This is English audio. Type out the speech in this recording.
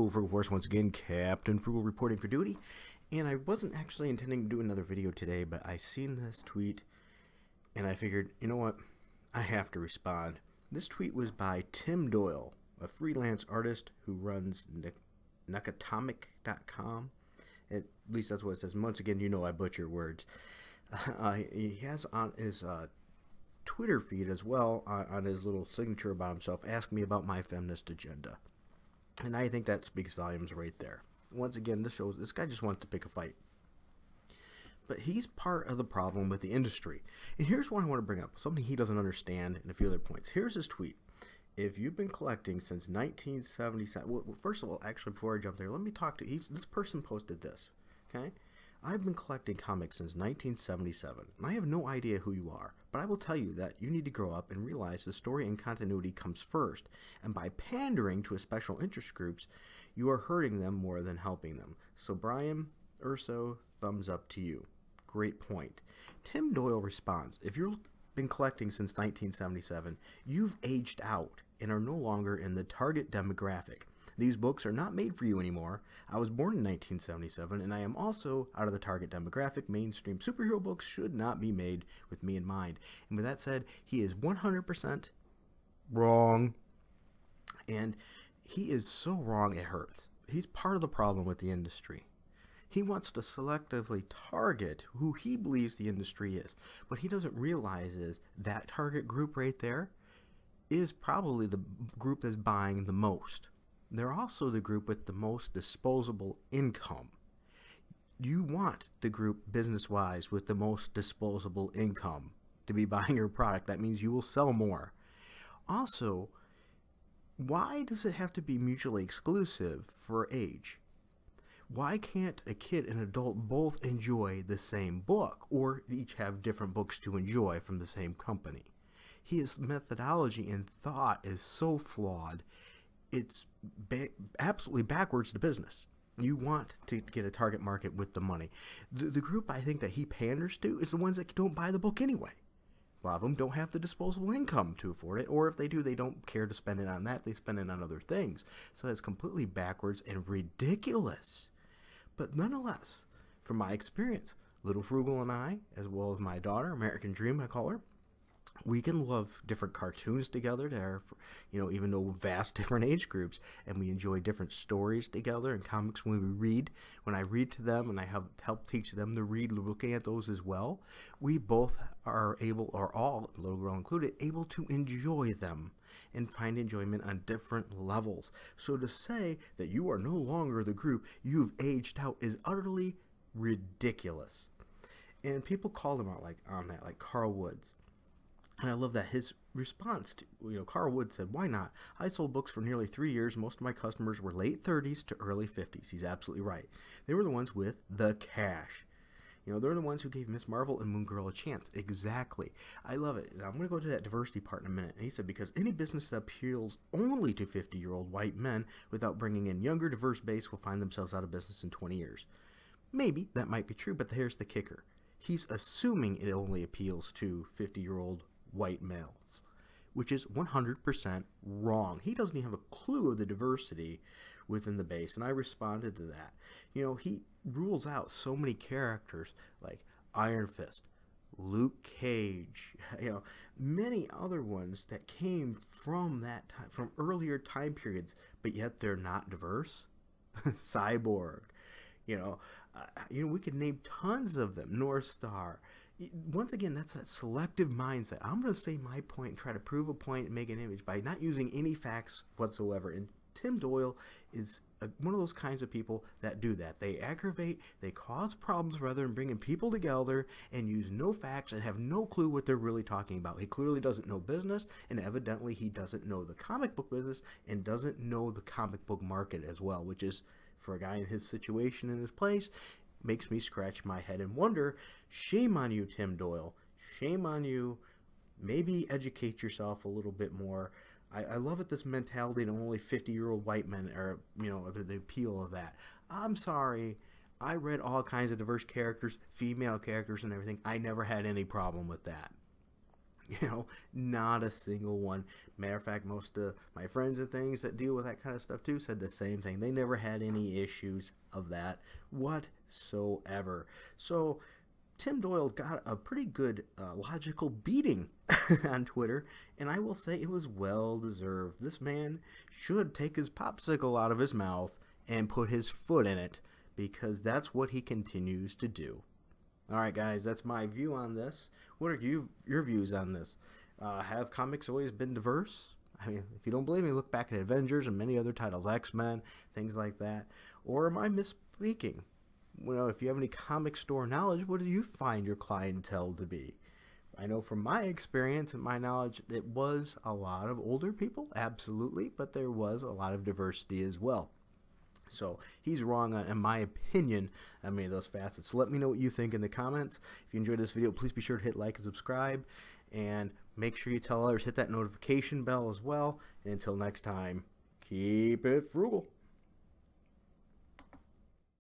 Hello, Frugal Force, once again, Captain Frugal reporting for duty. And I wasn't actually intending to do another video today, but I seen this tweet, and I figured, you know what, I have to respond. This tweet was by Tim Doyle, a freelance artist who runs Nakatomic.com. At least that's what it says. Once again, you know I butcher words. He has on his Twitter feed as well, on his little signature about himself, ask me about my feminist agenda. And I think that speaks volumes right there. Once again, this shows this guy just wants to pick a fight. But he's part of the problem with the industry. And here's what I want to bring up. Something he doesn't understand and a few other points. Here's his tweet. If you've been collecting since 1977... Well, first of all, actually, before I jump there, let me talk to... This person posted this. Okay? I've been collecting comics since 1977. And I have no idea who you are. But I will tell you that you need to grow up and realize the story and continuity comes first. And by pandering to a special interest groups, you are hurting them more than helping them. So Brian Urso, thumbs up to you. Great point. Tim Doyle responds, if you've been collecting since 1977, you've aged out and are no longer in the target demographic. These books are not made for you anymore. I was born in 1977, and I am also out of the target demographic. Mainstream superhero books should not be made with me in mind. And with that said, he is 100% wrong. And he is so wrong it hurts. He's part of the problem with the industry. He wants to selectively target who he believes the industry is. What he doesn't realize is that target group right there is probably the group that's buying the most. They're also the group with the most disposable income. You want the group business-wise with the most disposable income to be buying your product. That means you will sell more. Also, why does it have to be mutually exclusive for age? Why can't a kid and adult both enjoy the same book, or each have different books to enjoy from the same company? His methodology and thought is so flawed, it's absolutely backwards to business. You want to get a target market with the money. The group I think that he panders to is the ones that don't buy the book anyway. A lot of them don't have the disposable income to afford it, or if they do, they don't care to spend it on that. They spend it on other things. So it's completely backwards and ridiculous. But nonetheless, from my experience, Little Frugal and I, as well as my daughter, American Dream I call her, we can love different cartoons together that are, even though vast different age groups, and we enjoy different stories together and comics when we read. When I read to them and I help teach them to read, looking at those as well, we both are able, or all, little girl included, able to enjoy them and find enjoyment on different levels. So to say that you are no longer the group, you've aged out, is utterly ridiculous. And people call him out on that, like Carl Woods. And I love that his response to, Carl Wood said, why not? I sold books for nearly 3 years. Most of my customers were late 30s to early 50s. He's absolutely right. They were the ones with the cash. They're the ones who gave Miss Marvel and Moon Girl a chance. Exactly. I love it. And I'm going to go to that diversity part in a minute. And he said, because any business that appeals only to 50-year-old white men without bringing in younger, diverse base will find themselves out of business in 20 years. Maybe that might be true, but here's the kicker. He's assuming it only appeals to 50-year-old white males, which is 100% wrong. He doesn't even have a clue of the diversity within the base, and I responded to that. He rules out so many characters like Iron Fist, Luke Cage, many other ones that came from that time, from earlier time periods, but yet they're not diverse. Cyborg, we could name tons of them. North Star. Once again, that's that selective mindset. I'm going to say my point and try to prove a point and make an image by not using any facts whatsoever. And Tim Doyle is one of those kinds of people that do that. They aggravate, they cause problems rather than bringing people together, and use no facts and have no clue what they're really talking about. He clearly doesn't know business, and evidently he doesn't know the comic book business and doesn't know the comic book market as well, which is, for a guy in his situation, in his place, makes me scratch my head and wonder, shame on you, Tim Doyle. Shame on you. Maybe educate yourself a little bit more. I love it, this mentality that only 50-year-old white men are, the appeal of that. I'm sorry. I read all kinds of diverse characters, female characters and everything. I never had any problem with that. You know, not a single one. Matter of fact, most of my friends and things that deal with that kind of stuff too said the same thing. They never had any issues of that whatsoever. So Tim Doyle got a pretty good logical beating on Twitter, and I will say it was well deserved. This man should take his popsicle out of his mouth and put his foot in it, because that's what he continues to do. Alright guys, that's my view on this. What are your views on this? Have comics always been diverse? I mean, if you don't believe me, look back at Avengers and many other titles, X-Men, things like that. Or am I misspeaking? Well, if you have any comic store knowledge, what do you find your clientele to be? I know from my experience and my knowledge, it was a lot of older people, absolutely, but there was a lot of diversity as well. So he's wrong, in my opinion, on many of those facets. So let me know what you think in the comments. If you enjoyed this video, please be sure to hit like and subscribe. And make sure you tell others, hit that notification bell as well. And until next time, keep it frugal.